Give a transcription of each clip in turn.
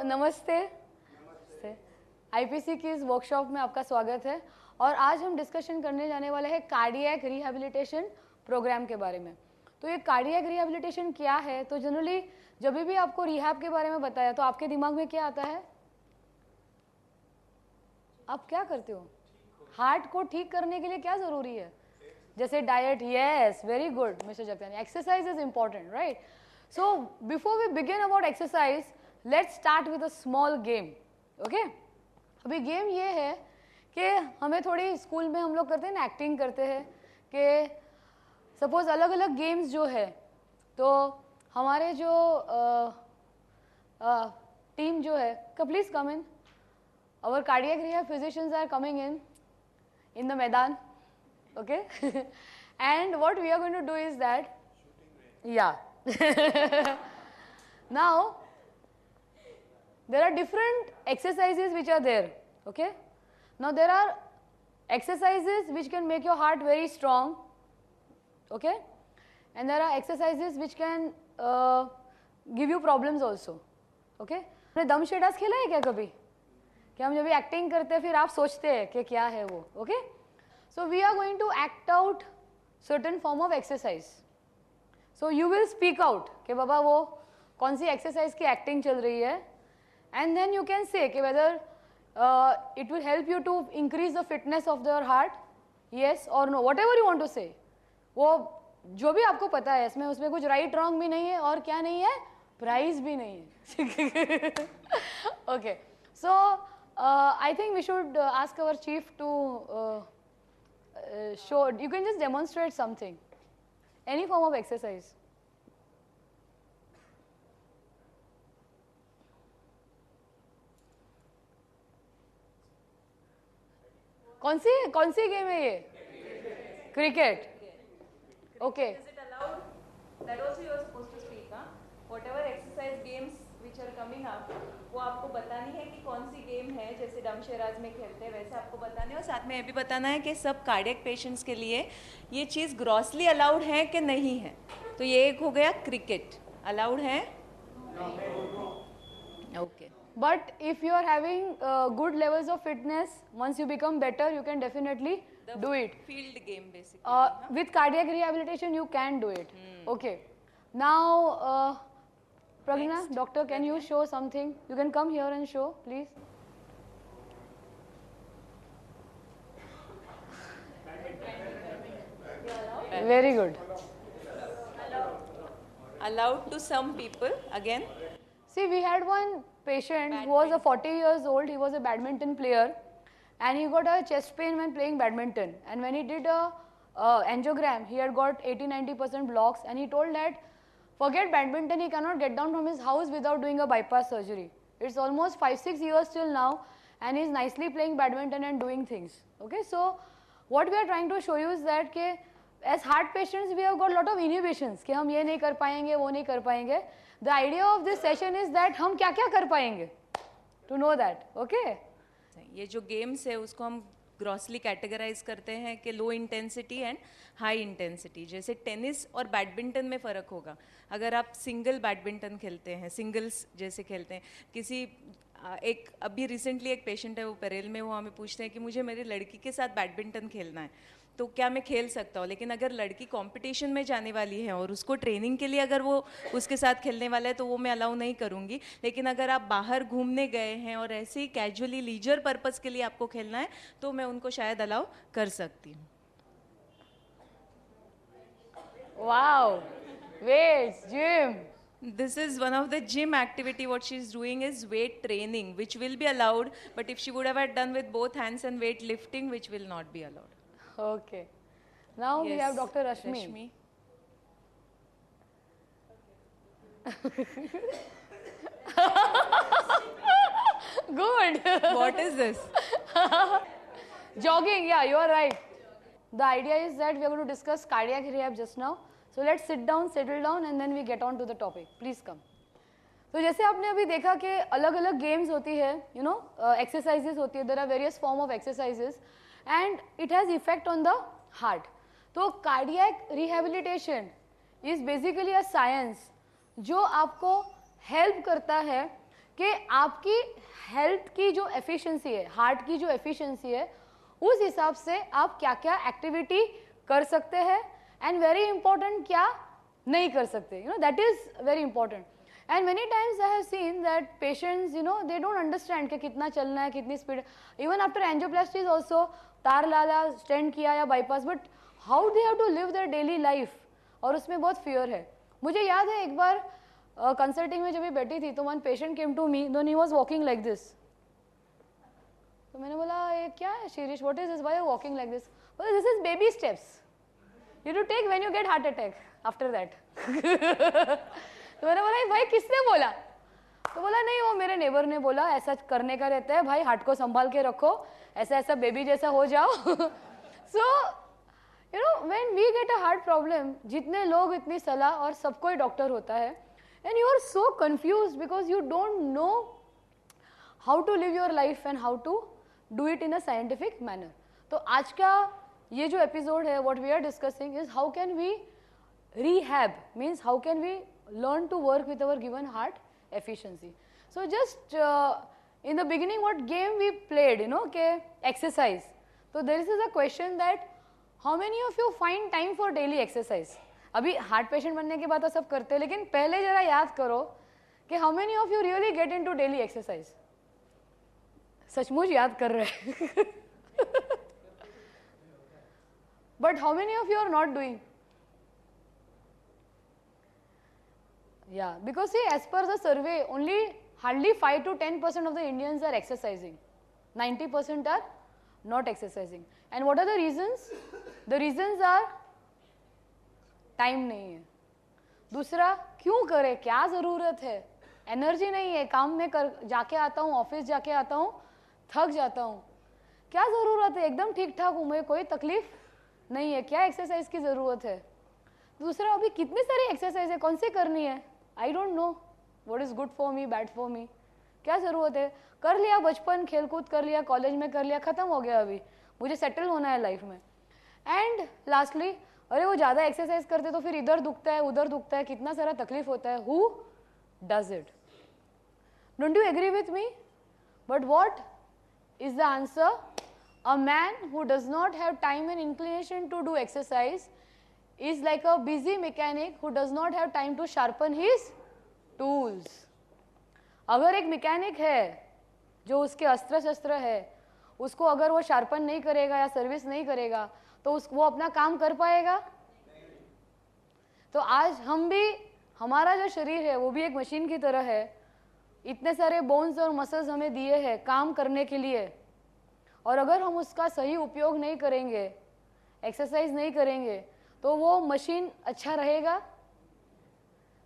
नमस्ते। आईपीसी की इस वर्कशॉप में आपका स्वागत है और आज हम डिस्कशन करने जाने वाले हैं कार्डियक रिहैबिलिटेशन प्रोग्राम के बारे में। तो ये कार्डियक रिहैबिलिटेशन क्या है? तो जनरली जब भी आपको रिहैब के बारे में बताया तो आपके दिमाग में क्या आता है? आप क्या करते हो? हार्ट को ठीक करने के लिए क्या जरूरी है? जैसे diet. Yes, very good mister Jagtani. Exercise is important, right? So before we begin about exercise, let's start with a small game. Okay, अभी गेम ये है कि हमें थोड़ी स्कूल में हम लोग करते हैं ना, एक्टिंग करते हैं कि सपोज अलग अलग गेम्स जो है, तो हमारे जो टीम जो है, please come in, our cardiac rehab physicians are coming in the Maidan, okay? And what we are going to do is that, yeah. Now, there are different exercises which are there, okay? Now, there are exercises which can make your heart very strong, okay? And there are exercises which can give you problems also, okay? आपने दम शेडास खेला है क्या कभी? कि हम जब भी एक्टिंग करते हैं फिर आप सोचते हैं कि क्या है वो, okay? So we are going to act out certain form of exercise. So you will speak out कि बाबा वो कौन सी एक्सरसाइज की एक्टिंग चल रही है, and then you can say कि whether it will help you to increase the fitness of your heart, yes और no, whatever you want to say. वो जो भी आपको पता है, इसमें उसमें कुछ राइट रॉन्ग भी नहीं है और क्या नहीं है, प्राइज भी नहीं है। Okay, so I think we should ask our chief to show. You can just demonstrate something, any form of exercise. कौन सी गेम है ये? Cricket. Okay. Is it allowed? That also you are supposed to speak, huh? Whatever exercise games which are coming up, वो आपको बतानी है कि कौन सी game है, जैसे डमशेराज में खेलते हैं वैसे आपको बतानी है, और साथ में ये भी बताना है कि सब कार्डियक पेशेंट्स के लिए ये चीज़ ग्रॉसली अलाउड है कि नहीं है। तो ये एक हो गया क्रिकेट, अलाउड है? Okay. But if you are having good levels of fitness, once you become better, you can definitely do it. Field game basically. With cardiac rehabilitation, you can do it. Okay. Now, Pragna, doctor, can you show something? You can come here and show, please. Very good. Allowed to some people again. See, we had one patient who was a 40 years old. He was a badminton player, and he got a chest pain when playing badminton. And when he did a angiogram, he had got 80-90% blocks, and he told that forget badminton, he cannot get down from his house without doing a bypass surgery. It's almost 5-6 years till now, and he's nicely playing badminton and doing things. Okay, so what we are trying to show you is that ke, as heart patients, we have got a lot of inhibitions कि हम ये नहीं कर पाएंगे, वो नहीं कर पाएंगे. The idea of this session is that हम क्या क्या कर पाएंगे, to know that. Okay? ये जो गेम्स है उसको हम ग्रॉसली कैटेगराइज करते हैं कि low intensity and high intensity. जैसे टेनिस और बैडमिंटन में फ़र्क होगा। अगर आप सिंगल बैडमिंटन खेलते हैं, सिंगल्स जैसे खेलते हैं, किसी एक अभी रिसेंटली एक पेशेंट है, वो पेरेल में, वो हमें पूछते हैं कि मुझे मेरी लड़की के साथ बैडमिंटन खेलना है, तो क्या मैं खेल सकता हूँ? लेकिन अगर लड़की कंपटीशन में जाने वाली है और उसको ट्रेनिंग के लिए अगर वो उसके साथ खेलने वाला है तो वो मैं अलाउ नहीं करूँगी। लेकिन अगर आप बाहर घूमने गए हैं और ऐसे ही कैजुअली लीजर पर्पस के लिए आपको खेलना है तो मैं उनको शायद अलाउ कर सकती हूँ। Wow, weights, gym. This is one of the gym activity. What she is doing is weight training, which will be allowed, but if she would have had done with both hands and weight lifting, which will not be allowed. Okay. Now we have Dr. Rashmi. Good. What is this? Jogging, yeah, you are right. The idea is that we are going to discuss cardiac rehab just now. So let's sit down, settle down, and then we get on to the topic. Please come. तो जैसे आपने अभी देखा कि अलग अलग games होती है, यू नो, एक्सरसाइजेस होती है, there are various form of exercises and it has effect on the heart. तो cardiac rehabilitation is basically a science जो आपको हेल्प करता है कि आपकी हेल्थ की जो एफिशिएंसी है, हार्ट की जो एफिशिएंसी है, उस हिसाब से आप क्या क्या एक्टिविटी कर सकते हैं एंड वेरी इंपॉर्टेंट क्या नहीं कर सकते, you know, that is very important. And many times I have seen that patients, you know, they don't understand कि कितना चलना है, कितनी speed. Even after angioplasty is also, तार लाला, स्टेंट किया या bypass, but how they have to live their daily life, और उसमें बहुत फियर है. मुझे याद है एक बार कंसल्टिंग में जब भी बैठी थी तो one patient came to me, then he was walking like this. तो मैंने बोला ये क्या है Shirish, what is this, why you walking like this? बोला this is baby steps you to take when you get heart attack after that. तो मैंने बोला भाई किसने बोला? तो बोला नहीं, वो मेरे नेबर ने बोला ऐसा करने का रहता है भाई, हार्ट को संभाल के रखो, ऐसा ऐसा बेबी जैसा हो जाओ. So you know when we get a heart problem, जितने लोग इतनी सलाह, और सबको ही डॉक्टर होता है, and you are so confuse because you don't know how to live your life and how to do it in a scientific manner. तो आज का ये जो एपिसोड है, what we are discussing is how can we rehab, means how can we learn to work with our given heart efficiency. So just in the beginning what game we played, you know, okay, exercise. So there is a question that how many of you find time for daily exercise? अभी heart patient बनने के बाद तो सब करते हैं, लेकिन पहले जरा याद करो कि how many of you really get into daily exercise? सचमुच याद कर रहे हैं. But how many of you are not doing? Yeah, because see, as per the survey, only hardly 5 to 10% of the Indians are exercising. 90% are not exercising. And what are the reasons? The reasons are time नहीं है. दूसरा, क्यों करे, क्या ज़रूरत है, energy नहीं है, काम में कर जाके आता हूँ, ऑफिस जाके आता हूँ, थक जाता हूँ, क्या ज़रूरत है, एकदम ठीक ठाक हूँ, मुझे कोई तकलीफ नहीं है, क्या एक्सरसाइज की ज़रूरत है. दूसरा, अभी कितनी सारी एक्सरसाइज है, कौन सी करनी है, I don't know what is good for me, bad for me, क्या ज़रूरत है, कर लिया बचपन, खेल कूद कर लिया, कॉलेज में कर लिया, ख़त्म हो गया, अभी मुझे सेटल होना है लाइफ में. एंड लास्टली, अरे वो ज़्यादा एक्सरसाइज करते तो फिर इधर दुखता है, उधर दुखता है, कितना सारा तकलीफ होता है. Who does it? Don't you agree with me? But what is the answer? A man who does not have time and inclination to do exercise is like a busy mechanic who does not have time to sharpen his tools. अगर एक mechanic है जो उसके अस्त्र शस्त्र है, उसको अगर वो शार्पन नहीं करेगा या सर्विस नहीं करेगा तो वो अपना काम कर पाएगा? तो आज हम भी, हमारा जो शरीर है वो भी एक मशीन की तरह है. इतने सारे बोन्स और मसल्स हमें दिए हैं काम करने के लिए, और अगर हम उसका सही उपयोग नहीं करेंगे, एक्सरसाइज नहीं करेंगे, तो वो मशीन अच्छा रहेगा?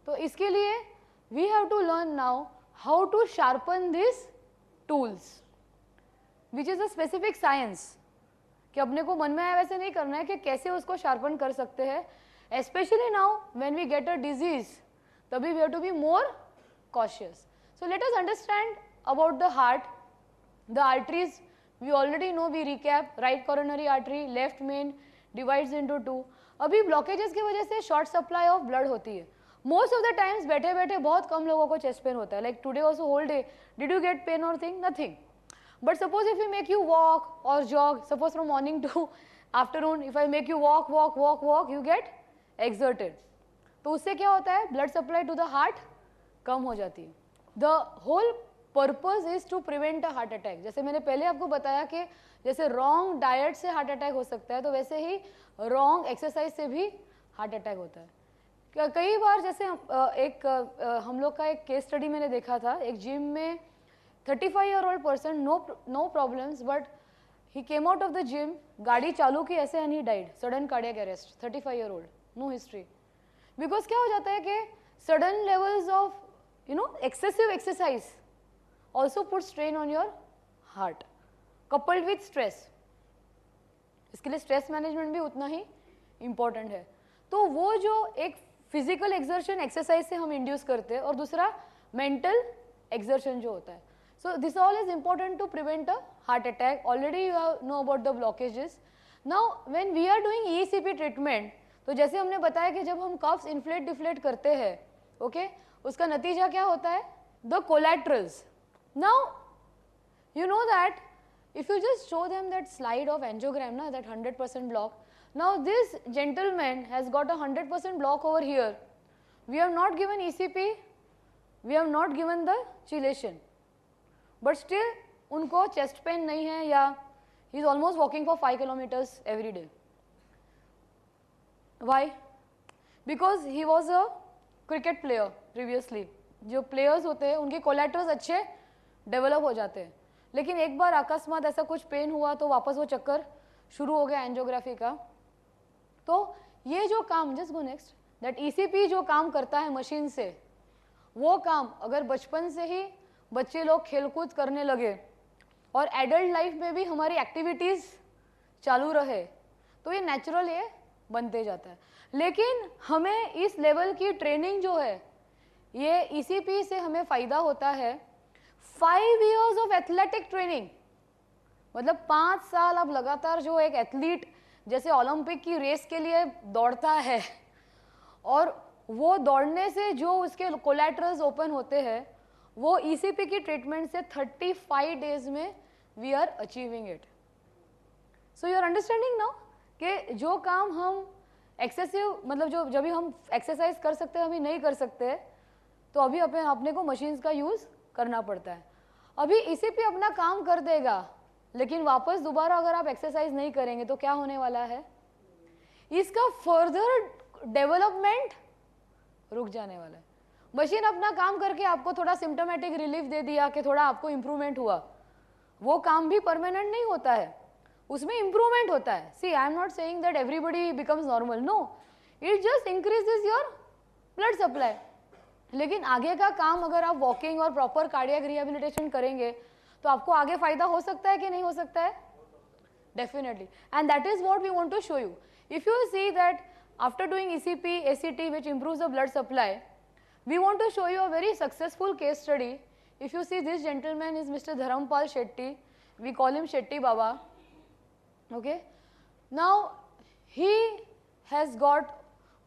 तो इसके लिए we have to learn now how to sharpen this tools which is a specific science. कि अपने को मन में आया वैसे नहीं करना है, कि कैसे उसको शार्पन कर सकते हैं. Especially now when we get a disease, तभी we have to be more cautious. So let us understand about the heart. The arteries we already know, we recap. Right coronary artery, left main, divides into 2. अभी blockages की वजह से short supply of blood होती है. Most of the times बैठे बैठे बहुत कम लोगों को चेस्ट पेन होता है. Like today also whole day, did you get pain और thing? Nothing. But suppose if you make you walk और jog, suppose from morning to afternoon, if I make you walk walk walk walk, you get exerted. तो उससे क्या होता है, blood supply to the heart कम हो जाती है. The whole purpose is to prevent a heart attack. जैसे मैंने पहले आपको बताया कि जैसे रॉन्ग डाइट से हार्ट अटैक हो सकता है, तो वैसे ही रॉन्ग एक्सरसाइज से भी हार्ट अटैक होता है. कई बार जैसे हम लोग का एक केस स्टडी मैंने देखा था. एक जिम में 35-year-old person, no problems, but he came out of the gym, गाड़ी चालू की ऐसे and he died, sudden cardiac arrest. 35-year-old, no history. Because क्या हो जाता है कि sudden levels of you know excessive exercise also put strain on your heart, coupled with stress. इसके लिए स्ट्रेस मैनेजमेंट भी उतना ही इम्पॉर्टेंट है. तो वो जो एक फिजिकल एक्सर्शन एक्सरसाइज से हम इंड्यूस करते हैं, और दूसरा मेंटल एक्सर्शन जो होता है. So this all is important to prevent a heart attack. Already you know about the blockages. Now when we are doing ECP treatment, तो जैसे हमने बताया कि जब हम कफ्स इन्फ्लेट डिफ्लेट करते हैं, ओके, उसका नतीजा क्या होता है, the collaterals. Now, you know that if you just show them that slide of angiogram, na, that 100% block, now this gentleman has got a 100% block over here. We have not given ECP, we have not given the chelation, but still उनको chest pain नहीं है या he is almost walking for 5 kilometers every day. Why? Because he was a cricket player previously. जो players होते हैं उनके collaterals अच्छे develop हो जाते हैं, लेकिन एक बार अकस्मात ऐसा कुछ पेन हुआ तो वापस वो चक्कर शुरू हो गया एंजियोग्राफी का. तो ये जो काम, just go next, that ECP जो काम करता है मशीन से, वो काम अगर बचपन से ही बच्चे लोग खेलकूद करने लगे और एडल्ट लाइफ में भी हमारी एक्टिविटीज़ चालू रहे तो ये नेचुरल ये बनते जाता है. लेकिन हमें इस लेवल की ट्रेनिंग जो है ये ईसीपी से हमें फ़ायदा होता है. 5 years ऑफ एथलेटिक ट्रेनिंग, मतलब 5 साल अब लगातार जो एक एथलीट जैसे ओलंपिक की रेस के लिए दौड़ता है और वो दौड़ने से जो उसके कोलैटरल्स ओपन होते हैं वो ईसीपी की ट्रीटमेंट से 35 डेज में we are achieving it. So you are understanding now कि जो काम हम एक्सेसिव, मतलब जो जब भी हम एक्सरसाइज कर सकते हैं अभी नहीं कर सकते तो अभी अपने को मशीन्स का यूज़ करना पड़ता है. अभी ईसीपी अपना काम कर देगा लेकिन वापस दोबारा अगर आप एक्सरसाइज नहीं करेंगे तो क्या होने वाला है, इसका फर्दर डेवलपमेंट रुक जाने वाला है. मशीन अपना काम करके आपको थोड़ा सिम्टोमेटिक रिलीफ दे दिया कि थोड़ा आपको इंप्रूवमेंट हुआ, वो काम भी परमानेंट नहीं होता है, उसमें इंप्रूवमेंट होता है. See, I am not saying that everybody becomes normal, no, it just increases your blood supply. लेकिन आगे का काम अगर आप वॉकिंग और प्रॉपर कार्डियक रिहेबिलिटेशन करेंगे तो आपको आगे फायदा हो सकता है कि नहीं हो सकता है? Definitely. And that is what we want to show you. If you see that after doing ECP ACT which improves the blood supply, we want to show you a very successful case study. If you see, this gentleman is Mr. Dharampal Shetty. We call him Shetty Baba. Okay. Now he has got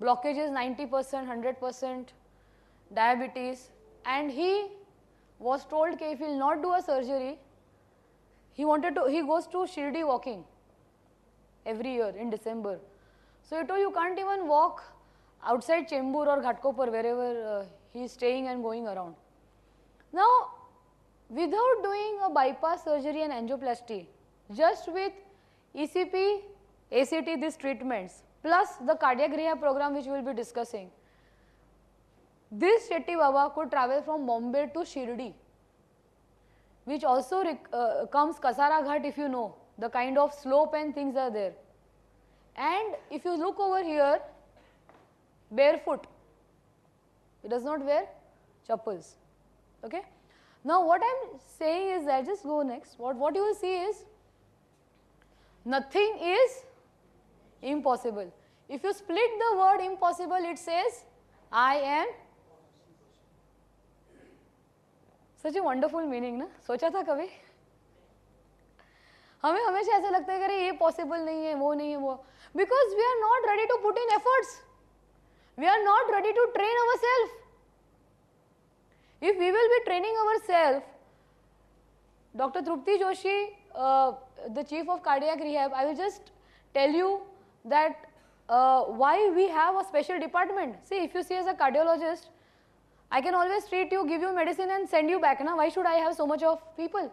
blockages 90%, 100%, diabetes, and he was told that if he will not do a surgery, he goes to Shirdi walking every year in December. So he told you can't even walk outside Chembur or Ghatkopar, wherever he is staying and going around. Now, without doing a bypass surgery and angioplasty, just with ECP, ACT, these treatments, plus the cardiac rehab program which we will be discussing, this Shetty Baba could travel from Bombay to Shirdi, which also comes Kasara Ghat, if you know, the kind of slope and things are there. And if you look over here, barefoot, he does not wear chappals. Okay. Now what I am saying is that, just go next, what you will see is nothing is impossible. If you split the word impossible, it says I am. Such a wonderful meaning ना, सोचा था कभी? हमें हमेशा ऐसा लगता है कि अरे ये पॉसिबल नहीं है, वो नहीं है, वो, because we are not ready to put in efforts. We are not ready to train ourselves. If we will be training ourselves, Dr. Trupti Joshi, the chief of cardiac rehab, I will just tell you that why we have a special department. See, if you see as a cardiologist, I can always treat you, give you medicine and send you back. Na? Why should I have so much of people?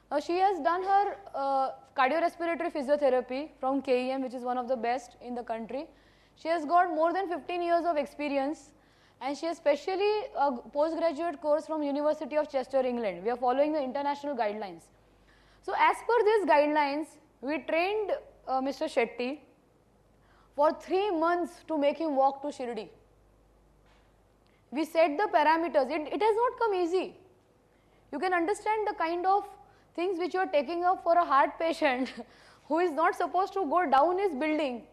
Now she has done her cardiorespiratory physiotherapy from KEM, which is one of the best in the country. She has got more than 15 years of experience, and she has specially a postgraduate course from University of Chester, England. We are following the international guidelines. So as per these guidelines, we trained Mr. Shetty for 3 months to make him walk to Shirdi. We set the parameters. It has not come easy. You can understand the kind of things which you are taking up for a heart patient who is not supposed to go down his building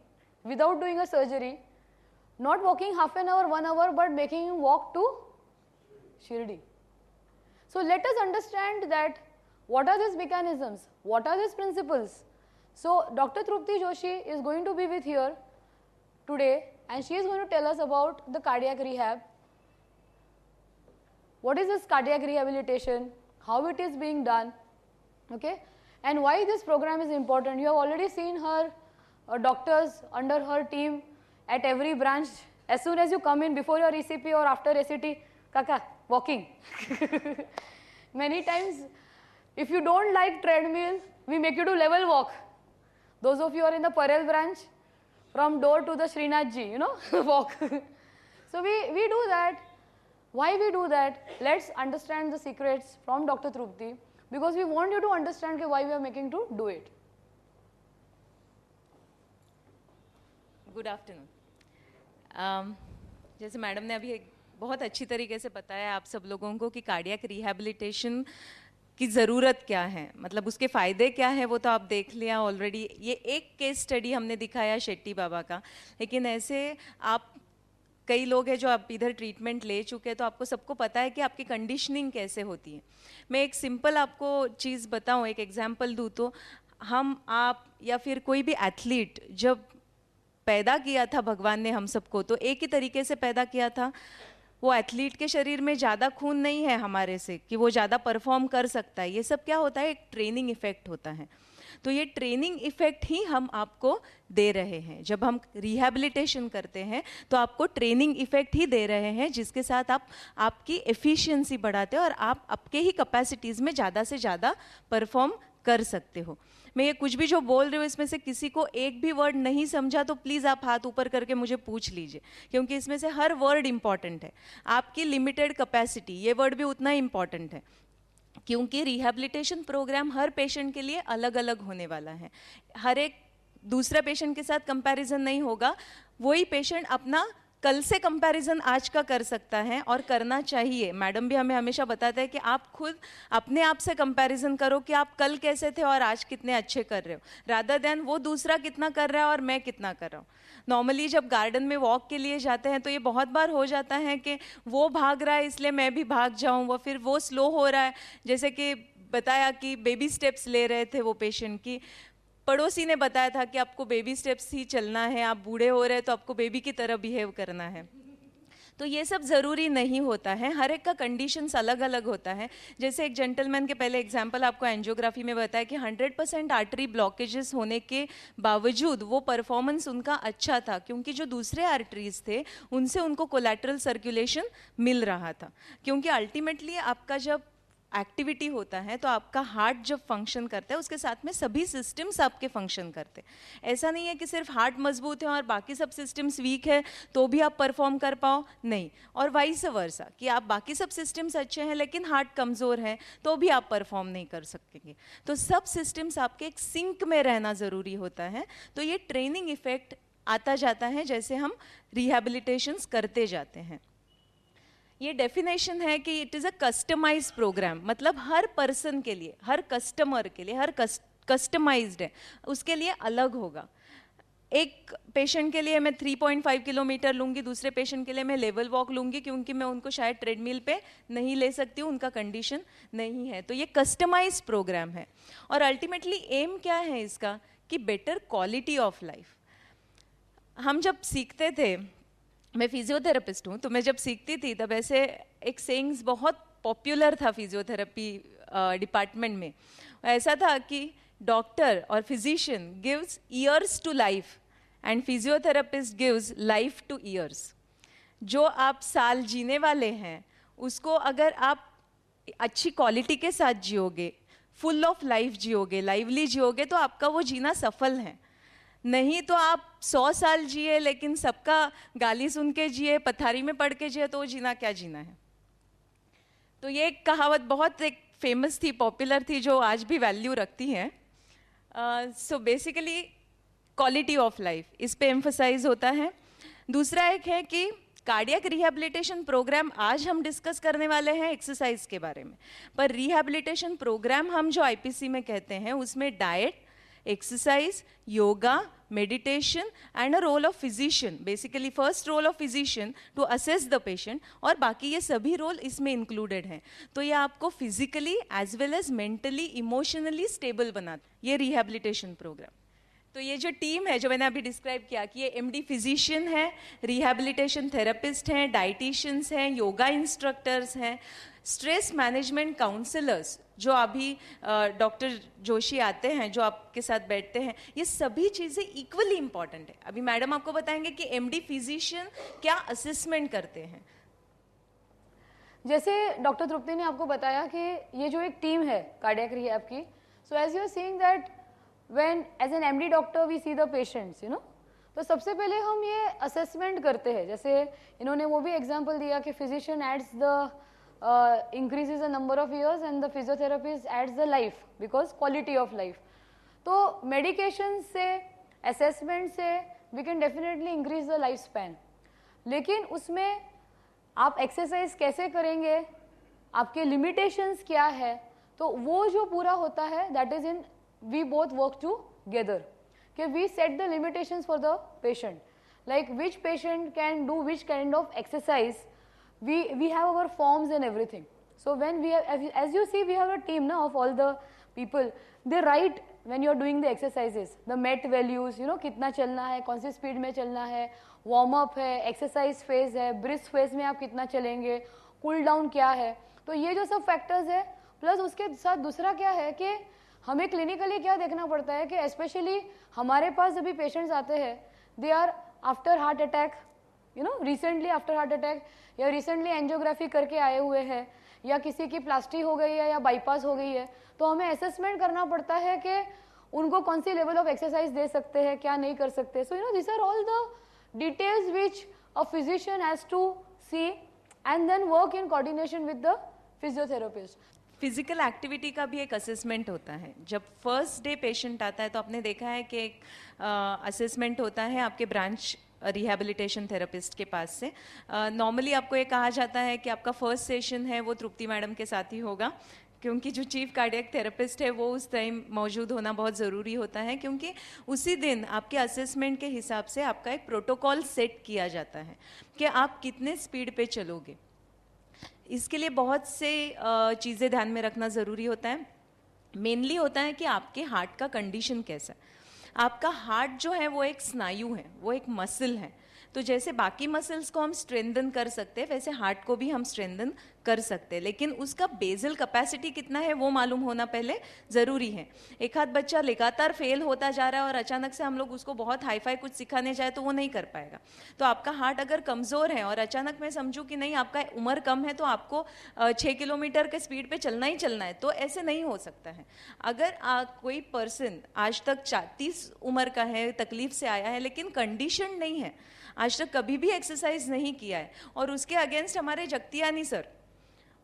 without doing a surgery, not walking half an hour, 1 hour, but making him walk to Shirdi. So let us understand that what are these mechanisms, what are these principles. So Dr. Trupti Joshi is going to be with here today, and she is going to tell us about the cardiac rehab. what is this cardiac rehabilitation, how it is being done, okay, and why this program is important. You have already seen her doctors under her team at every branch. As soon as you come in, before your ECP or after ACT, Kaka, walking. Many times, if you don't like treadmill, we make you do level walk. Those of you who are in the Parel branch, from door to the Srinathji, you know, walk. So we do that. Why we do that? Let's understand the secrets from Dr. Trupti, because we want you to understand why we are making to do it. Good afternoon. जैसे madam ने अभी एक बहुत अच्छी तरीके से बताया आप सब लोगों को कि कार्डियक रिहैबिलिटेशन की ज़रूरत क्या है, मतलब उसके फ़ायदे क्या है, वो तो आप देख लिया ऑलरेडी. ये एक केस स्टडी हमने दिखाया शेट्टी बाबा का, लेकिन ऐसे आप कई लोग हैं जो आप इधर ट्रीटमेंट ले चुके हैं, तो आपको सबको पता है कि आपकी कंडीशनिंग कैसे होती है. मैं एक सिंपल आपको चीज़ बताऊं, एक एग्जांपल दूं तो हम आप या फिर कोई भी एथलीट जब पैदा किया था भगवान ने हम सबको, तो एक ही तरीके से पैदा किया था. वो एथलीट के शरीर में ज़्यादा खून नहीं है हमारे से कि वो ज़्यादा परफॉर्म कर सकता है. ये सब क्या होता है, एक ट्रेनिंग इफेक्ट होता है. तो ये ट्रेनिंग इफेक्ट ही हम आपको दे रहे हैं. जब हम रिहैबिलिटेशन करते हैं तो आपको ट्रेनिंग इफेक्ट ही दे रहे हैं, जिसके साथ आप आपकी एफिशिएंसी बढ़ाते हो और आप आपके ही कैपेसिटीज़ में ज़्यादा से ज़्यादा परफॉर्म कर सकते हो. मैं ये कुछ भी जो बोल रही हूँ इसमें से किसी को एक भी वर्ड नहीं समझा तो प्लीज़ आप हाथ ऊपर करके मुझे पूछ लीजिए, क्योंकि इसमें से हर वर्ड इंपॉर्टेंट है. आपकी लिमिटेड कैपेसिटी, ये वर्ड भी उतना ही इंपॉर्टेंट है, क्योंकि रिहैबिलिटेशन प्रोग्राम हर पेशेंट के लिए अलग अलग होने वाला है. हर एक दूसरे पेशेंट के साथ कंपैरिजन नहीं होगा. वही पेशेंट अपना कल से कंपैरिजन आज का कर सकता है और करना चाहिए. मैडम भी हमें हमेशा बताते हैं कि आप खुद अपने आप से कंपैरिजन करो कि आप कल कैसे थे और आज कितने अच्छे कर रहे हो, रादर देन वो दूसरा कितना कर रहा है और मैं कितना कर रहा हूँ. नॉर्मली जब गार्डन में वॉक के लिए जाते हैं तो ये बहुत बार हो जाता है कि वो भाग रहा है इसलिए मैं भी भाग जाऊँ, वो फिर वो स्लो हो रहा है. जैसे कि बताया कि बेबी स्टेप्स ले रहे थे वो पेशेंट की, पड़ोसी ने बताया था कि आपको बेबी स्टेप्स ही चलना है, आप बूढ़े हो रहे हैं तो आपको बेबी की तरह बिहेव करना है. तो ये सब ज़रूरी नहीं होता है, हर एक का कंडीशंस अलग अलग होता है. जैसे एक जेंटलमैन के पहले एग्जांपल आपको एंजियोग्राफी में बताया कि 100% आर्टरी ब्लॉकेजेस होने के बावजूद वो परफॉर्मेंस उनका अच्छा था, क्योंकि जो दूसरे आर्टरीज थे उनसे उनको कोलैटरल सर्कुलेशन मिल रहा था. क्योंकि अल्टीमेटली आपका जब एक्टिविटी होता है तो आपका हार्ट जब फंक्शन करता है उसके साथ में सभी सिस्टम्स आपके फंक्शन करते हैं. ऐसा नहीं है कि सिर्फ हार्ट मजबूत है और बाकी सब सिस्टम्स वीक है तो भी आप परफॉर्म कर पाओ, नहीं. और वाइस वर्सा कि आप बाकी सब सिस्टम्स अच्छे हैं लेकिन हार्ट कमज़ोर है तो भी आप परफॉर्म नहीं कर सकेंगे. तो सब सिस्टम्स आपके एक सिंक में रहना ज़रूरी होता है. तो ये ट्रेनिंग इफेक्ट आता जाता है जैसे हम रिहैबिलिटेशंस करते जाते हैं. ये डेफिनेशन है कि it is a customised programme, मतलब हर पर्सन के लिए, हर कस्टमर के लिए, हर कस्टमाइज्ड है, उसके लिए अलग होगा. एक पेशेंट के लिए मैं 3.5 किलोमीटर लूँगी, दूसरे पेशेंट के लिए मैं लेवल वॉक लूँगी, क्योंकि मैं उनको शायद ट्रेडमिल पे नहीं ले सकती हूँ, उनका कंडीशन नहीं है. तो ये कस्टमाइज्ड प्रोग्राम है. और अल्टीमेटली एम क्या है इसका कि बेटर क्वालिटी ऑफ लाइफ. हम जब सीखते थे, मैं फिजियोथेरेपिस्ट हूँ, तो मैं जब सीखती थी तब ऐसे एक सेइंग्स बहुत पॉपुलर था फिजियोथेरेपी डिपार्टमेंट में. ऐसा था कि डॉक्टर और physician gives years to life and physiotherapist gives life to years. जो आप साल जीने वाले हैं उसको अगर आप अच्छी क्वालिटी के साथ जियोगे, फुल ऑफ लाइफ जियोगे, लाइवली जियोगे, तो आपका वो जीना सफल है. नहीं तो आप 100 साल जिए लेकिन सबका गाली सुन के जिए, पथारी में पड़ के जिए, तो वो जीना क्या जीना है. तो ये एक कहावत बहुत एक फेमस थी, पॉपुलर थी, जो आज भी वैल्यू रखती है. So basically quality of life इस पे एम्फसाइज होता है. दूसरा एक है कि कार्डियक रिहैबिलिटेशन प्रोग्राम आज हम डिस्कस करने वाले हैं एक्सरसाइज के बारे में, पर रिहैबिलिटेशन प्रोग्राम हम जो आईपीसी में कहते हैं उसमें diet, exercise, yoga, meditation and a role of physician, basically first role of physician to assess the patient, और बाकी ये सभी रोल इसमें इंक्लूडेड हैं. तो ये आपको physically as well as mentally emotionally stable बनाता है ये रिहैबिलिटेशन प्रोग्राम. तो ये जो टीम है जो मैंने अभी डिस्क्राइब किया कि ये एमडी फिजिशियन है, रिहैबिलिटेशन थेरेपिस्ट हैं, डाइटिशियंस हैं, योगा इंस्ट्रक्टर्स हैं, स्ट्रेस मैनेजमेंट काउंसलर्स जो अभी डॉक्टर जोशी आते हैं जो आपके साथ बैठते हैं, ये सभी चीज़ें इक्वली इंपॉर्टेंट है। अभी मैडम आपको बताएंगे कि एमडी फिजिशियन क्या असेसमेंट करते हैं। जैसे डॉक्टर तृप्ति ने आपको बताया कि ये जो एक टीम है कार्डियक रिहैब की, so as you are seeing that when as an MD doctor we see the patients, you know, तो सबसे पहले हम ये असेसमेंट करते हैं। जैसे इन्होंने वो भी एग्जांपल दिया कि physician adds the increases the number of years and the physiotherapist adds the life because quality of life. तो medication से, assessment से we can definitely increase the life span. लेकिन उसमें आप एक्सरसाइज कैसे करेंगे, आपके लिमिटेशंस क्या है, तो वो जो पूरा होता है that is in we both work together कि we set the limitations for the patient, like which patient can do which kind of exercise. We have our forms and everything. So when we have, as you see, we have a team now of all the people. They write when you are doing the exercises, the MET values, you know, कितना चलना है, कौन सी speed में चलना है, warm up है, exercise phase है, brisk phase में आप कितना चलेंगे, कूल डाउन क्या है. तो ये जो सब फैक्टर्स है, प्लस उसके साथ दूसरा क्या है कि हमें क्लिनिकली क्या देखना पड़ता है कि स्पेशली हमारे पास जब भी पेशेंट्स आते हैं, they are after heart attack, you know, recently after heart attack, या रिसेंटली एंजियोग्राफी करके आए हुए हैं, या किसी की प्लास्टी हो गई है या बाईपास हो गई है, तो हमें असेसमेंट करना पड़ता है कि उनको कौन सी लेवल ऑफ एक्सरसाइज दे सकते हैं, क्या नहीं कर सकते. So you know this are all the details which a physician has to see and then work in coordination with the physiotherapist. Physical activity का भी एक असेसमेंट होता है. जब फर्स्ट डे पेशेंट आता है तो आपने देखा है कि एक असेसमेंट होता है आपके ब्रांच रिहैबिलिटेशन थेरेपिस्ट के पास से. नॉर्मली आपको ये कहा जाता है कि आपका फर्स्ट सेशन है वो तृप्ति मैडम के साथ ही होगा, क्योंकि जो चीफ कार्डियक थेरेपिस्ट है वो उस टाइम मौजूद होना बहुत ज़रूरी होता है, क्योंकि उसी दिन आपके असेसमेंट के हिसाब से आपका एक प्रोटोकॉल सेट किया जाता है कि आप कितने स्पीड पे चलोगे. इसके लिए बहुत से चीज़ें ध्यान में रखना ज़रूरी होता है. मेनली होता है कि आपके हार्ट का कंडीशन कैसा है. आपका हार्ट जो है वो एक स्नायु है, वो एक मसल है. तो जैसे बाकी मसल्स को हम स्ट्रेंथन कर सकते हैं वैसे हार्ट को भी हम स्ट्रेंथन कर सकते हैं, लेकिन उसका बेजल कैपेसिटी कितना है वो मालूम होना पहले ज़रूरी है. एक आध बच्चा लगातार फेल होता जा रहा है और अचानक से हम लोग उसको बहुत हाई फाई कुछ सिखाने जाए तो वो नहीं कर पाएगा. तो आपका हार्ट अगर कमज़ोर है और अचानक मैं समझूं कि नहीं आपका उम्र कम है तो आपको 6 किलोमीटर के स्पीड पे चलना ही चलना है, तो ऐसे नहीं हो सकता है. अगर कोई पर्सन आज तक 30 उम्र का है, तकलीफ से आया है, लेकिन कंडीशन नहीं है, आज तक कभी भी एक्सरसाइज नहीं किया है, और उसके अगेंस्ट हमारे जगतियानी सर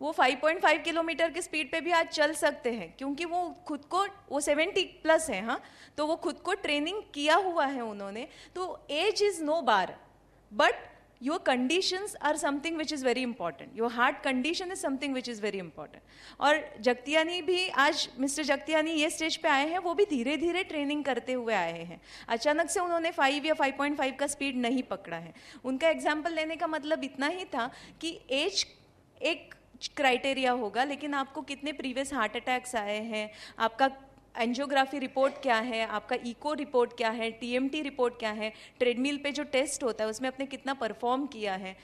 वो 5.5 किलोमीटर की स्पीड पे भी आज चल सकते हैं, क्योंकि वो खुद को, वो 70 प्लस है, हाँ, तो वो खुद को ट्रेनिंग किया हुआ है उन्होंने. तो age is no bar, but your conditions are something which is very important. Your heart condition is something which is very important. और जगतियानी भी, आज मिस्टर जगतियानी ये स्टेज पे आए हैं, वो भी धीरे धीरे ट्रेनिंग करते हुए आए हैं. अचानक से उन्होंने 5 या 5.5 का स्पीड नहीं पकड़ा है. उनका एग्जाम्पल लेने का मतलब इतना ही था कि एज एक क्राइटेरिया होगा, लेकिन आपको कितने प्रीवियस हार्ट अटैक्स आए हैं, आपका एंजियोग्राफी रिपोर्ट क्या है, आपका इको रिपोर्ट क्या है, टीएमटी रिपोर्ट क्या है, ट्रेडमिल पे जो टेस्ट होता है उसमें आपने कितना परफॉर्म किया है,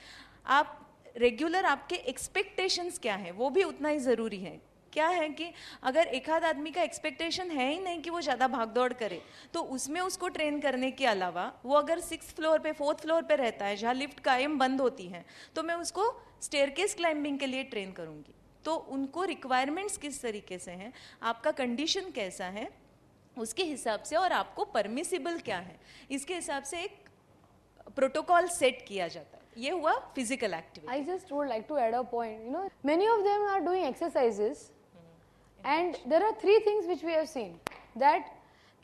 आप रेगुलर आपके एक्सपेक्टेशंस क्या है, वो भी उतना ही ज़रूरी है. क्या है कि अगर एक आध आदमी का एक्सपेक्टेशन है ही नहीं कि वो ज़्यादा भागदौड़ करे, तो उसमें उसको ट्रेन करने के अलावा वो अगर 6th फ्लोर पे 4th फ्लोर पे रहता है जहाँ लिफ्ट कायम बंद होती है, तो मैं उसको स्टेयरकेस क्लाइंबिंग के लिए ट्रेन करूँगी. तो उनको रिक्वायरमेंट्स किस तरीके से हैं, आपका कंडीशन कैसा है, उसके हिसाब से, और आपको परमिसिबल क्या है, इसके हिसाब से एक प्रोटोकॉल सेट किया जाता है. ये हुआ physical activity. I just would like to add a point. You know, many of them are doing exercises, and there are 3 things which we have seen that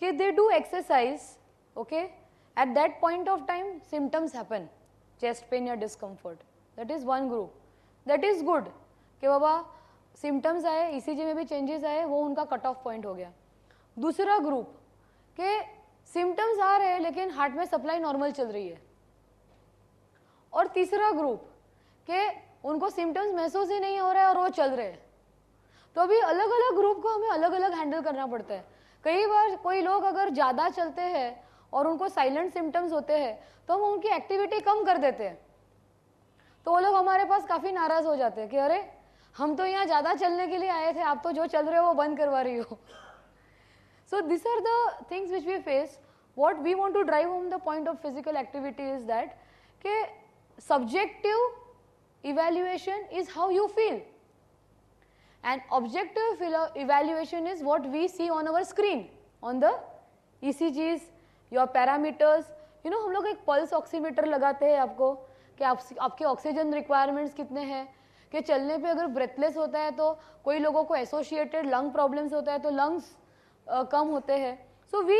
they do exercise, okay, at that point of time symptoms happen, chest pain or discomfort. That is one group. That is good कि बाबा symptoms आए, ECG में भी changes आए, वो उनका cut off point हो गया. दूसरा ग्रुप के symptoms आ रहे हैं लेकिन हार्ट में सप्लाई नॉर्मल चल रही है. और तीसरा ग्रुप के उनको सिम्टम्स महसूस ही नहीं हो रहा है और वो चल रहे हैं. तो अभी अलग अलग ग्रुप को हमें अलग अलग हैंडल करना पड़ता है. कई बार कोई लोग अगर ज़्यादा चलते हैं और उनको साइलेंट सिम्टम्स होते हैं तो हम उनकी एक्टिविटी कम कर देते हैं, तो वो लोग हमारे पास काफ़ी नाराज़ हो जाते हैं कि अरे हम तो यहाँ ज़्यादा चलने के लिए आए थे, आप तो जो चल रहे हो वो बंद करवा रही हो. So these are the things which we face. What we want to drive home the point of physical activity is that कि subjective evaluation is how you feel and objective evaluation is what we see on our screen, on the ECGs, your parameters. You know, हम लोग एक pulse oximeter लगाते हैं आपको कि आपके oxygen requirements कितने हैं, कि चलने पे अगर ब्रेथलेस होता है तो कोई लोगों को एसोसिएटेड लंग प्रॉब्लम्स होता है तो लंग्स कम होते हैं. So we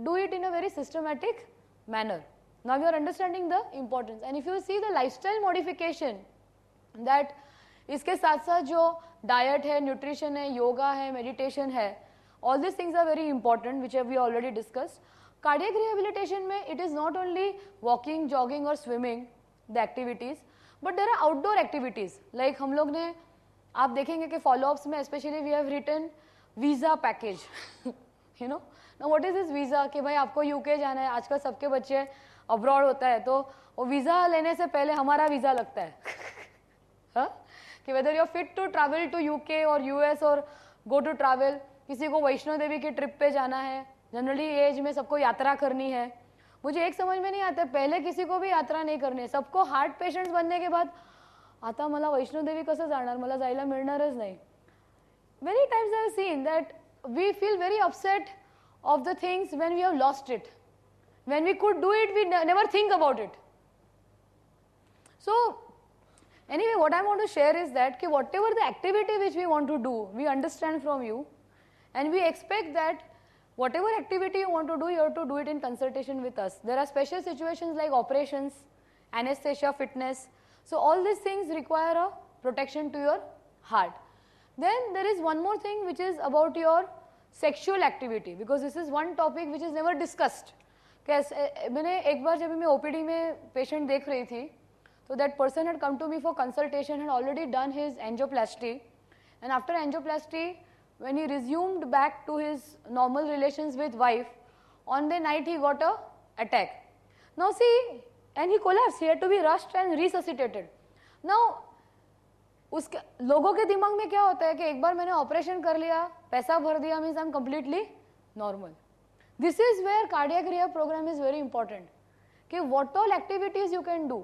do it in a very systematic manner. Now you are understanding the importance and if you see the lifestyle modification that इसके साथ साथ जो डाइट है, न्यूट्रिशन है, योगा है, मेडिटेशन है, all this things are very important which we already discussed. Cardiac rehabilitation में it is not only walking, jogging और swimming the activities, but there are outdoor activities. Like हम लोग ने, आप देखेंगे कि फॉलोअप्स में specially we have written visa package. You know, now what is this visa, कि भाई आपको यूके जाना है. आजकल सबके बच्चे अब्रॉड होता है तो वो वीज़ा लेने से पहले हमारा वीज़ा लगता है. हाँ, कि whether you are fit to travel to UK और यूएस और गो टू ट्रैवल. किसी को वैष्णो देवी की ट्रिप पे जाना है, जनरली एज में सबको यात्रा करनी है. मुझे एक समझ में नहीं आता, पहले किसी को भी यात्रा नहीं करनी है. सबको हार्ट पेशंट्स बनने के बाद आता मला वैष्णो देवी कसं जाणार, मला जायला मिळणारच नाही. Many times I have seen that we feel very upset of the things when we have lost it. When we could do it, we never think about it. So, anyway, what I want to share is that whatever the activity which we want to do, we understand from you, and we expect that whatever activity you want to do, you have to do it in consultation with us. There are special situations like operations, anesthesia, fitness. So, all these things require a protection to your heart. Then there is one more thing which is about your sexual activity, because this is one topic which is never discussed. मैंने एक बार जब मैं OPD में patient देख रही थी तो that person had come to me for consultation, had already done his angioplasty, and after angioplasty when he resumed back to his normal relations with wife, on the night he got a attack. Now see, and he collapsed, he had to be rushed and resuscitated. Now उसके लोगों के दिमाग में क्या होता है कि एक बार मैंने ऑपरेशन कर लिया, पैसा भर दिया, means I am completely normal. This is where cardiac rehab program is very important, कि what all activities you can do,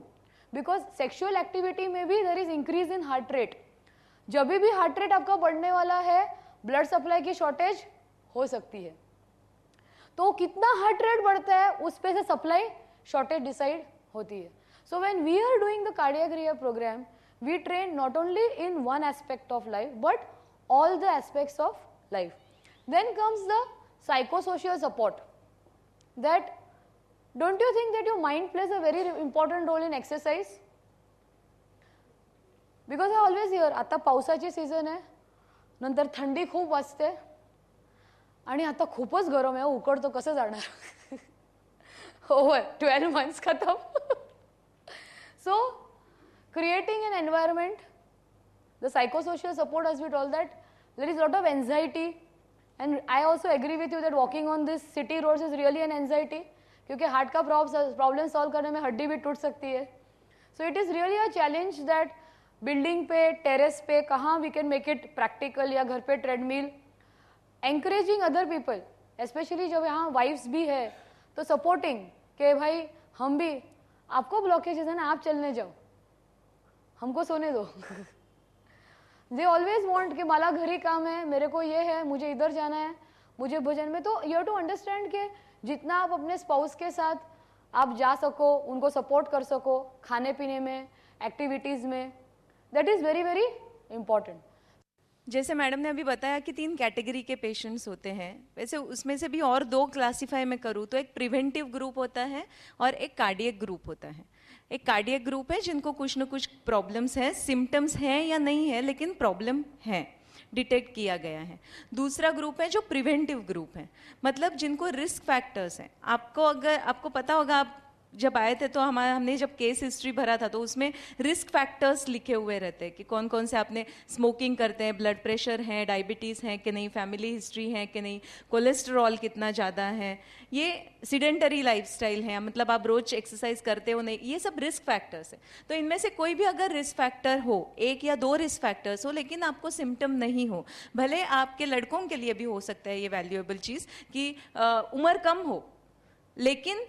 because sexual activity में भी there is increase in heart rate. जब भी हार्ट रेट आपका बढ़ने वाला है, blood supply की शॉर्टेज हो सकती है. तो कितना हार्ट रेट बढ़ता है उस पे से सप्लाई शॉर्टेज डिसाइड होती है. So when we are doing the cardiac rehab programme, we train not only in one aspect of life but all the aspects of life. Then comes the psychosocial support. That, don't you think that your mind plays a very important role in exercise? Because I always hear, आता पावसाची season आहे, नंतर थंडी खूप वाजते आणि आता खूपच गरम आहे, उकडतो, कसं जाणार. ओव्हर 12 months खतम. So creating an environment, the psychosocial support, as we told, that there is a lot of anxiety, and I also agree with you that walking on this city roads is really an anxiety, क्योंकि heart का problem solve करने में हड्डी भी टूट सकती है. So it is really a challenge that building पे, टेरेस पे, कहाँ we can make it practical, या घर पे treadmill, encouraging other people, especially जब यहाँ वाइफ्स भी है तो सपोर्टिंग कि भाई हम भी, आपको ब्लॉकेजेस है ना, आप चलने जाओ, हमको सोने दो. दे ऑलवेज वॉन्ट कि माला घरी काम है, मेरे को ये है, मुझे इधर जाना है, मुझे भजन में. तो यू हैव टू अंडरस्टैंड कि जितना आप अपने स्पाउस के साथ आप जा सको, उनको सपोर्ट कर सको खाने पीने में, एक्टिविटीज़ में, that is very very important. जैसे मैडम ने अभी बताया कि 3 कैटेगरी के पेशेंट्स होते हैं, वैसे उसमें से भी और 2 क्लासीफाई में करूँ तो एक प्रिवेंटिव ग्रुप होता है और एक कार्डियक ग्रुप होता है. एक कार्डियक ग्रुप है जिनको कुछ न कुछ प्रॉब्लम्स हैं, सिम्टम्स हैं या नहीं है लेकिन प्रॉब्लम है, डिटेक्ट किया गया है. दूसरा ग्रुप है जो प्रिवेंटिव ग्रुप है, मतलब जिनको रिस्क फैक्टर्स हैं. आपको पता होगा, आप जब आए थे तो हमने जब केस हिस्ट्री भरा था तो उसमें रिस्क फैक्टर्स लिखे हुए रहते हैं कि कौन कौन से आपने स्मोकिंग करते हैं, ब्लड प्रेशर है, डायबिटीज़ है कि नहीं, फैमिली हिस्ट्री है कि नहीं, कोलेस्ट्रॉल कितना ज़्यादा है, ये सीडेंटरी लाइफस्टाइल है, मतलब आप रोज एक्सरसाइज करते हो नहीं, ये सब रिस्क फैक्टर्स है। तो इनमें से कोई भी अगर रिस्क फैक्टर हो, 1 या 2 रिस्क फैक्टर्स हो, लेकिन आपको सिम्टम नहीं हो, भले आपके लड़कों के लिए भी हो सकता है ये वैल्यूएबल चीज़ कि उम्र कम हो, लेकिन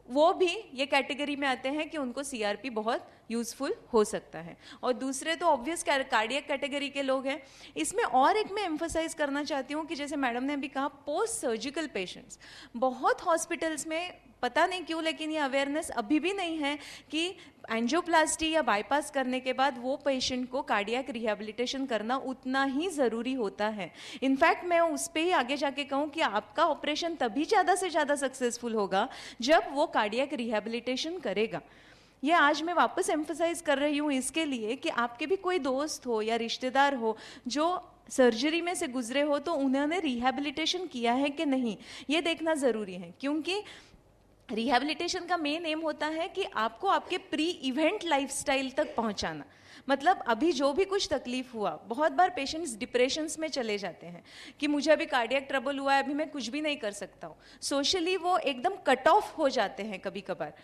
वो भी ये कैटेगरी में आते हैं कि उनको सीआरपी बहुत यूजफुल हो सकता है। और दूसरे तो ऑब्वियस कार्डियक कैटेगरी के लोग हैं। इसमें और एक मैं एम्फसाइज करना चाहती हूँ कि जैसे मैडम ने अभी कहा, पोस्ट सर्जिकल पेशेंट्स, बहुत हॉस्पिटल्स में पता नहीं क्यों लेकिन ये अवेयरनेस अभी भी नहीं है कि एंजियोप्लास्टी या बाईपास करने के बाद वो पेशेंट को कार्डियक रिहैबिलिटेशन करना उतना ही ज़रूरी होता है। इनफैक्ट मैं उस पर ही आगे जाके कहूँ कि आपका ऑपरेशन तभी ज़्यादा से ज़्यादा सक्सेसफुल होगा जब वो कार्डियक रिहैबिलिटेशन करेगा। ये आज मैं वापस एम्फसाइज कर रही हूँ इसके लिए कि आपके भी कोई दोस्त हो या रिश्तेदार हो जो सर्जरी में से गुजरे हो, तो उन्होंने रिहैबिलिटेशन किया है कि नहीं, ये देखना ज़रूरी है। क्योंकि रिहैबिलिटेशन का मेन एम होता है कि आपको आपके प्री इवेंट लाइफस्टाइल तक पहुंचाना। मतलब अभी जो भी कुछ तकलीफ हुआ, बहुत बार पेशेंट्स डिप्रेशंस में चले जाते हैं कि मुझे अभी कार्डियक ट्रबल हुआ है, अभी मैं कुछ भी नहीं कर सकता हूँ। सोशली वो एकदम कट ऑफ हो जाते हैं, कभी कभार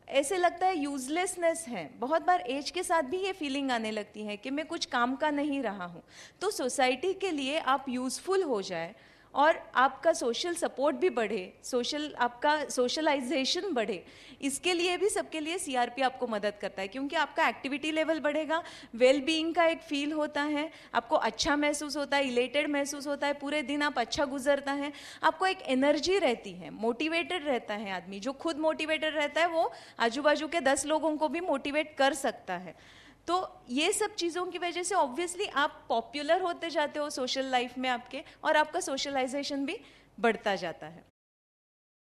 ऐसे लगता है यूजलेसनेस है। बहुत बार एज के साथ भी ये फीलिंग आने लगती है कि मैं कुछ काम का नहीं रहा हूँ। तो सोसाइटी के लिए आप यूजफुल हो जाए और आपका सोशल सपोर्ट भी बढ़े, आपका सोशलाइजेशन बढ़े, इसके लिए भी सबके लिए सीआरपी आपको मदद करता है। क्योंकि आपका एक्टिविटी लेवल बढ़ेगा, वेल बीइंग का एक फील होता है, आपको अच्छा महसूस होता है, इलेटेड महसूस होता है, पूरे दिन आप अच्छा गुजरता है, आपको एक एनर्जी रहती है, मोटिवेटेड रहता है। आदमी जो खुद मोटिवेटेड रहता है वो आजू बाजू के 10 लोगों को भी मोटिवेट कर सकता है। तो ये सब चीज़ों की वजह से ऑब्वियसली आप पॉपुलर होते जाते हो सोशल लाइफ में आपके, और आपका सोशलाइजेशन भी बढ़ता जाता है।